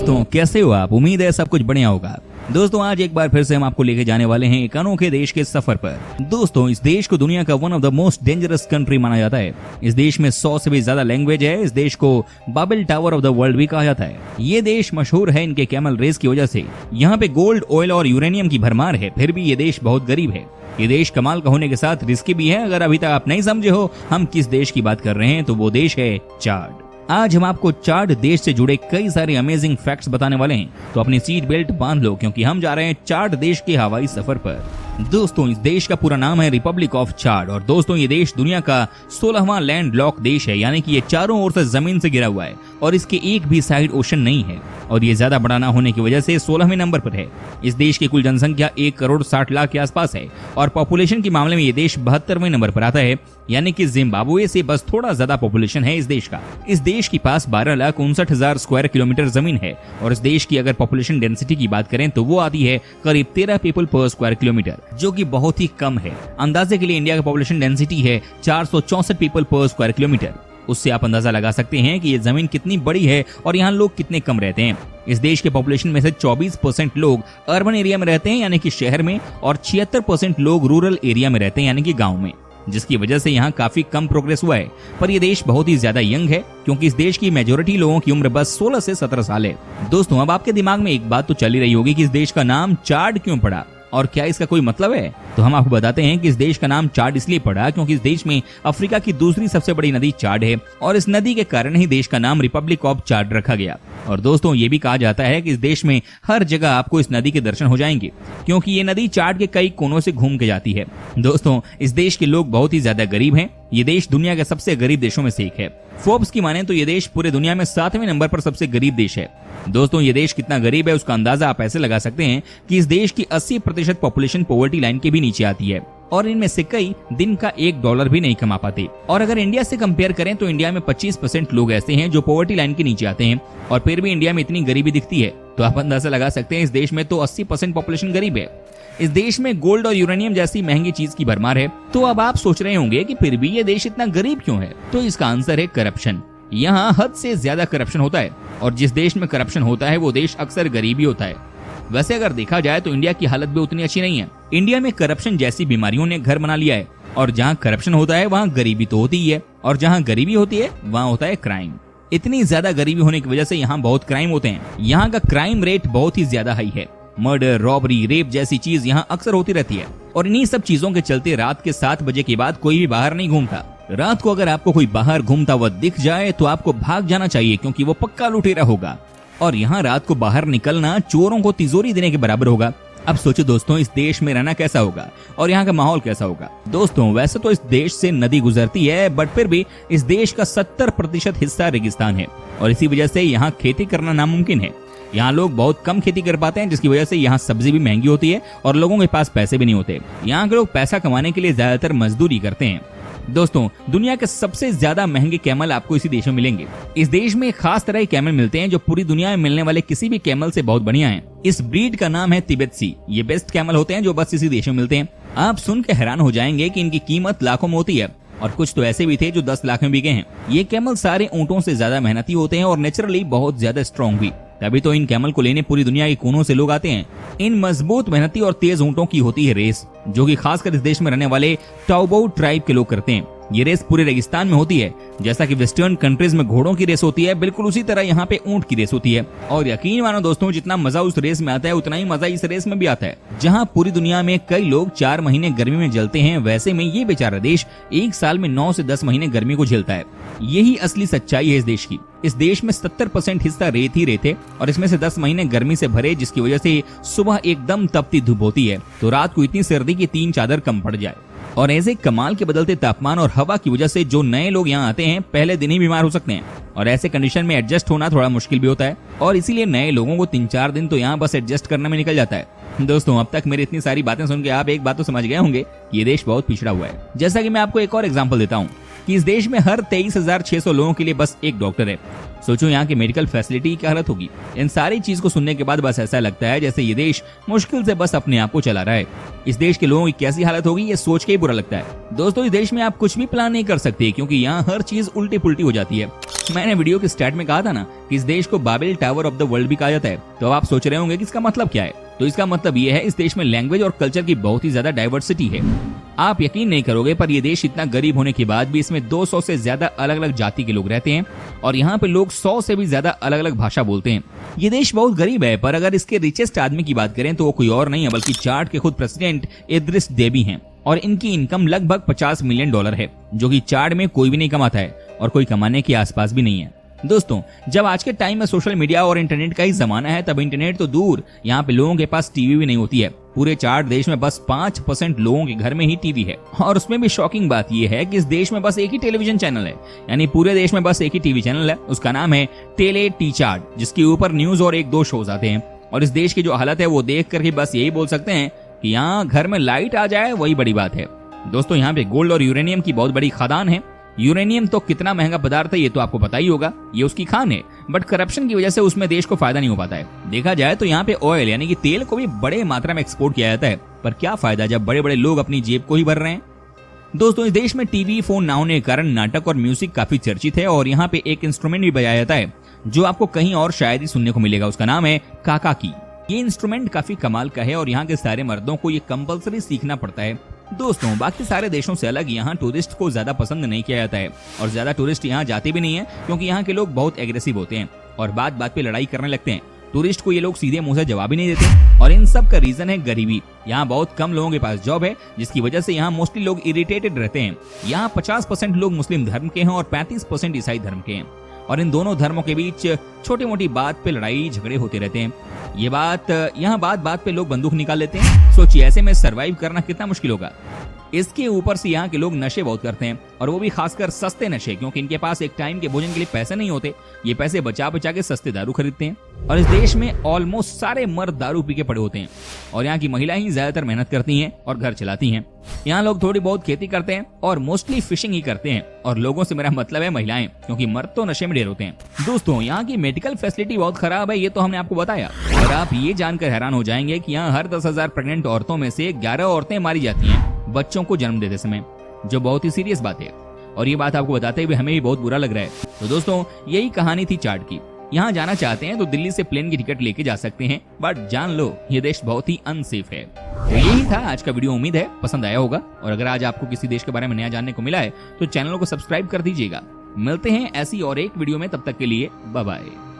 दोस्तों कैसे हो आप। उम्मीद है सब कुछ बढ़िया होगा। दोस्तों आज एक बार फिर से हम आपको लेके जाने वाले हैं एक अनोखे देश के सफर पर। दोस्तों इस देश को दुनिया का one of the most dangerous country माना जाता है। इस देश में 100 से भी ज्यादा लैंग्वेज है। इस देश को Babel tower of the world भी कहा जाता है। ये देश मशहूर है इनके कैमल रेस की वजह से। यहाँ पे गोल्ड, ऑयल और यूरेनियम की भरमार है। फिर भी ये देश बहुत गरीब है। ये देश कमाल का होने के साथ रिस्की भी है। अगर अभी तक आप नहीं समझे हो हम किस देश की बात कर रहे हैं तो वो देश है चाड। आज हम आपको चाड देश से जुड़े कई सारे अमेजिंग फैक्ट्स बताने वाले हैं, तो अपनी सीट बेल्ट बांध लो क्योंकि हम जा रहे हैं चाड देश के हवाई सफर पर। दोस्तों इस देश का पूरा नाम है रिपब्लिक ऑफ चाड और दोस्तों ये देश दुनिया का 16वां लैंड लॉक देश है, यानी कि ये चारों ओर से जमीन से घिरा हुआ है और इसके एक भी साइड ओशन नहीं है और ये ज्यादा बड़ा ना होने की वजह से 16वें नंबर पर है। इस देश की कुल जनसंख्या 1 करोड़ 60 लाख के आसपास है और पॉपुलेशन के मामले में ये देश 72वें नंबर पर आता है, यानी कि जिम्बाब्वे से बस थोड़ा ज्यादा पॉपुलेशन है इस देश का। इस देश के पास 12,59,000 स्क्वायर किलोमीटर जमीन है और इस देश की अगर पॉपुलेशन डेंसिटी की बात करें तो वो आती है करीब 13 पीपल पर स्क्वायर किलोमीटर, जो कि बहुत ही कम है। अंदाजे के लिए इंडिया का पॉपुलेशन डेंसिटी है 464 पीपल पर स्क्वायर किलोमीटर। उससे आप अंदाजा लगा सकते हैं कि ये जमीन कितनी बड़ी है और यहाँ लोग कितने कम रहते हैं। इस देश के पॉपुलेशन में से 24% लोग अर्बन एरिया में रहते हैं, यानी कि शहर में, और 76% लोग रूरल एरिया में रहते हैं, यानी कि गाँव में, जिसकी वजह से यहाँ काफी कम प्रोग्रेस हुआ है। पर यह देश बहुत ही ज्यादा यंग है क्योंकि इस देश की मेजोरिटी लोगों की उम्र बस 16 से 17 साल है। दोस्तों अब आपके दिमाग में एक बात तो चल ही रही होगी कि इस देश का नाम चाड क्यों पड़ा और क्या इसका कोई मतलब है। तो हम आपको बताते हैं कि इस देश का नाम चाड इसलिए पड़ा क्योंकि इस देश में अफ्रीका की दूसरी सबसे बड़ी नदी चाड है और इस नदी के कारण ही देश का नाम रिपब्लिक ऑफ चाड रखा गया। और दोस्तों ये भी कहा जाता है कि इस देश में हर जगह आपको इस नदी के दर्शन हो जाएंगे क्योंकि ये नदी चाड के कई कोनों से घूम के जाती है। दोस्तों इस देश के लोग बहुत ही ज्यादा गरीब हैं। ये देश दुनिया के सबसे गरीब देशों में से एक है। फोर्ब्स की माने तो ये देश पूरे दुनिया में 7वें नंबर पर सबसे गरीब देश है। दोस्तों ये देश कितना गरीब है उसका अंदाजा आप ऐसे लगा सकते हैं कि इस देश की 80% पॉपुलेशन पॉवर्टी लाइन के भी नीचे आती है और इनमें से कई दिन का $1 भी नहीं कमा पाते। और अगर इंडिया से कंपेयर करें तो इंडिया में 25% लोग ऐसे हैं जो पॉवर्टी लाइन के नीचे आते हैं और फिर भी इंडिया में इतनी गरीबी दिखती है। तो आप अंदाजा लगा सकते हैं इस देश में तो 80% पॉपुलेशन गरीब है। इस देश में गोल्ड और यूरेनियम जैसी महंगी चीज की भरमार है। तो अब आप सोच रहे होंगे कि फिर भी ये देश इतना गरीब क्यों है। तो इसका आंसर है करप्शन। यहाँ हद से ज्यादा करप्शन होता है और जिस देश में करप्शन होता है वो देश अक्सर गरीबी होता है। वैसे अगर देखा जाए तो इंडिया की हालत भी उतनी अच्छी नहीं है। इंडिया में करप्शन जैसी बीमारियों ने घर बना लिया है और जहाँ करप्शन होता है वहाँ गरीबी तो होती ही है और जहाँ गरीबी होती है वहाँ होता है क्राइम। इतनी ज्यादा गरीबी होने की वजह से यहाँ बहुत क्राइम होते हैं। यहाँ का क्राइम रेट बहुत ही ज्यादा हाई है। मर्डर, रॉबरी, रेप जैसी चीज यहाँ अक्सर होती रहती है और इन्हीं सब चीजों के चलते रात के 7 बजे के बाद कोई भी बाहर नहीं घूमता। रात को अगर आपको कोई बाहर घूमता हुआ दिख जाए तो आपको भाग जाना चाहिए क्योंकि वो पक्का लुटेरा होगा और यहाँ रात को बाहर निकलना चोरों को तिजोरी देने के बराबर होगा। अब सोचो दोस्तों इस देश में रहना कैसा होगा और यहाँ का माहौल कैसा होगा। दोस्तों वैसे तो इस देश से नदी गुजरती है बट फिर भी इस देश का 70% हिस्सा रेगिस्तान है और इसी वजह से यहाँ खेती करना नामुमकिन है। यहाँ लोग बहुत कम खेती कर पाते हैं जिसकी वजह से यहाँ सब्जी भी महंगी होती है और लोगों के पास पैसे भी नहीं होते। यहाँ के लोग पैसा कमाने के लिए ज्यादातर मजदूरी करते हैं। दोस्तों दुनिया के सबसे ज्यादा महंगे कैमल आपको इसी देश में मिलेंगे। इस देश में खास तरह के कैमल मिलते हैं जो पूरी दुनिया में मिलने वाले किसी भी कैमल से बहुत बढ़िया हैं। इस ब्रीड का नाम है तिब्बती। ये बेस्ट कैमल होते हैं जो बस इसी देश में मिलते हैं। आप सुन के हैरान हो जाएंगे कि इनकी कीमत लाखों में होती है और कुछ तो ऐसे भी थे जो 10 लाख में बिके हैं। ये कैमल सारे ऊंटों से ज्यादा मेहनती होते हैं और नेचुरली बहुत ज्यादा स्ट्रॉन्ग भी, तभी तो इन कैमल को लेने पूरी दुनिया के कोनों से लोग आते हैं। इन मजबूत, मेहनती और तेज ऊंटों की होती है रेस, जो कि खासकर इस देश में रहने वाले टाउबाउ ट्राइब के लोग करते हैं। ये रेस पूरे रेगिस्तान में होती है। जैसा कि वेस्टर्न कंट्रीज में घोड़ों की रेस होती है, बिल्कुल उसी तरह यहाँ पे ऊंट की रेस होती है। और यकीन मानो दोस्तों जितना मजा उस रेस में आता है उतना ही मजा इस रेस में भी आता है। जहाँ पूरी दुनिया में कई लोग 4 महीने गर्मी में जलते हैं, वैसे में ये बेचारा देश 1 साल में 9 से 10 महीने गर्मी को झेलता है। यही असली सच्चाई है इस देश की। इस देश में 70% हिस्सा रेत ही रेत है और इसमें से 10 महीने गर्मी से भरे, जिसकी वजह से सुबह एकदम तपती धूप होती है तो रात को इतनी सर्दी की 3 चादर कम पड़ जाए। और ऐसे कमाल के बदलते तापमान और हवा की वजह से जो नए लोग यहाँ आते हैं पहले दिन ही बीमार हो सकते हैं और ऐसे कंडीशन में एडजस्ट होना थोड़ा मुश्किल भी होता है और इसीलिए नए लोगों को 3-4 दिन तो यहाँ बस एडजस्ट करने में निकल जाता है। दोस्तों अब तक मेरी इतनी सारी बातें सुन के आप एक बात तो समझ गए होंगे, ये देश बहुत पिछड़ा हुआ है। जैसा कि मैं आपको एक और एग्जांपल देता हूँ। कि इस देश में हर 23,600 लोगों के लिए बस एक डॉक्टर है। सोचो यहाँ की मेडिकल फैसिलिटी की क्या हालत होगी। इन सारी चीज को सुनने के बाद बस ऐसा लगता है जैसे ये देश मुश्किल से बस अपने आप को चला रहा है। इस देश के लोगों की कैसी हालत होगी ये सोच के ही बुरा लगता है। दोस्तों इस देश में आप कुछ भी प्लान नहीं कर सकते क्योंकि यहाँ हर चीज उल्टी पुल्टी हो जाती है। मैंने वीडियो के स्टार्ट में कहा था ना कि इस देश को Babel tower of the world भी कहा जाता है। तो अब आप सोच रहे होंगे कि इसका मतलब क्या है। तो इसका मतलब ये है इस देश में लैंग्वेज और कल्चर की बहुत ही ज्यादा डाइवर्सिटी है। आप यकीन नहीं करोगे पर ये देश इतना गरीब होने के बाद भी इसमें 200 से ज्यादा अलग अलग जाति के लोग रहते हैं और यहाँ पे लोग 100 से भी ज्यादा अलग अलग भाषा बोलते हैं। ये देश बहुत गरीब है पर अगर इसके रिचेस्ट आदमी की बात करें तो वो कोई और नहीं है बल्कि चाड के खुद प्रेसिडेंट इद्रिस देबी हैं और इनकी इनकम लगभग $50 मिलियन है, जो कि चाड में कोई भी नहीं कमाता है और कोई कमाने के आसपास भी नहीं है। दोस्तों जब आज के टाइम में सोशल मीडिया और इंटरनेट का ही जमाना है तब इंटरनेट तो दूर, यहाँ पे लोगों के पास टीवी भी नहीं होती है। पूरे चाड देश में बस 5% लोगों के घर में ही टीवी है और उसमें भी शॉकिंग बात यह है कि इस देश में बस एक ही टेलीविजन चैनल है, यानी पूरे देश में बस एक ही टीवी चैनल है। उसका नाम है टेले टी चाड, जिसके ऊपर न्यूज और 1-2 शोज आते हैं। और इस देश की जो हालत है वो देख करके बस यही बोल सकते हैं कि यहाँ घर में लाइट आ जाए वही बड़ी बात है। दोस्तों यहाँ पे गोल्ड और यूरेनियम की बहुत बड़ी खदान है। यूरेनियम तो कितना महंगा पदार्थ है ये तो आपको पता ही होगा, ये उसकी खान है, बट करप्शन की वजह से उसमें देश को फायदा नहीं हो पाता है। देखा जाए तो यहाँ पे ऑयल यानी कि तेल को भी बड़े मात्रा में एक्सपोर्ट किया जाता है, पर क्या फायदा जब बड़े बड़े लोग अपनी जेब को ही भर रहे हैं। दोस्तों इस देश में टीवी फोन ना होने के कारण नाटक और म्यूजिक काफी चर्चित है और यहाँ पे एक इंस्ट्रूमेंट भी बजाया जाता है जो आपको कहीं और शायद ही सुनने को मिलेगा। उसका नाम है काकाकी। ये इंस्ट्रूमेंट काफी कमाल का है और यहाँ के सारे मर्दों को ये कंपलसरी सीखना पड़ता है। दोस्तों बाकी सारे देशों से अलग यहाँ टूरिस्ट को ज्यादा पसंद नहीं किया जाता है और ज्यादा टूरिस्ट यहाँ जाते भी नहीं है क्योंकि यहाँ के लोग बहुत एग्रेसिव होते हैं और बात बात पे लड़ाई करने लगते हैं। टूरिस्ट को ये लोग सीधे मुंह से जवाब ही नहीं देते और इन सब का रीजन है गरीबी। यहाँ बहुत कम लोगों के पास जॉब है जिसकी वजह से यहाँ मोस्टली लोग इरिटेटेड रहते हैं। यहाँ 50% लोग मुस्लिम धर्म के हैं और 35% ईसाई धर्म के हैं और इन दोनों धर्मों के बीच छोटी मोटी बात पे लड़ाई झगड़े होते रहते हैं। ये बात यहाँ बात बात पे लोग बंदूक निकाल लेते हैं। सोचिए ऐसे में सरवाइव करना कितना मुश्किल होगा। इसके ऊपर से यहाँ के लोग नशे बहुत करते हैं और वो भी खासकर सस्ते नशे, क्योंकि इनके पास एक टाइम के भोजन के लिए पैसे नहीं होते। ये पैसे बचा बचा के सस्ते दारू खरीदते हैं और इस देश में ऑलमोस्ट सारे मर्द दारू पी के पड़े होते हैं और यहाँ की महिलाएं ही ज्यादातर मेहनत करती हैं और घर चलाती हैं। यहाँ लोग थोड़ी बहुत खेती करते हैं और मोस्टली फिशिंग ही करते हैं और लोगों से मेरा मतलब है महिलाएं, क्योंकि मर्द तो नशे में ढेर होते हैं। दोस्तों यहाँ की मेडिकल फैसिलिटी बहुत खराब है, ये तो हमने आपको बताया और आप ये जानकर हैरान हो जाएंगे कि यहाँ हर 10,000 प्रेग्नेंट औरतों में से 11 औरतें मारी जाती हैं बच्चों को जन्म देते समय, जो बहुत ही सीरियस बात है और ये बात आपको बताते हुए हमें भी बहुत बुरा लग रहा है। तो दोस्तों यही कहानी थी चाड की। यहाँ जाना चाहते हैं तो दिल्ली से प्लेन की टिकट लेके जा सकते हैं, बट जान लो ये देश बहुत ही अनसेफ है। तो यही था आज का वीडियो, उम्मीद है पसंद आया होगा और अगर आज आपको किसी देश के बारे में नया जानने को मिला है तो चैनल को सब्सक्राइब कर दीजिएगा। मिलते हैं ऐसी और एक वीडियो में, तब तक के लिए बाय बाय।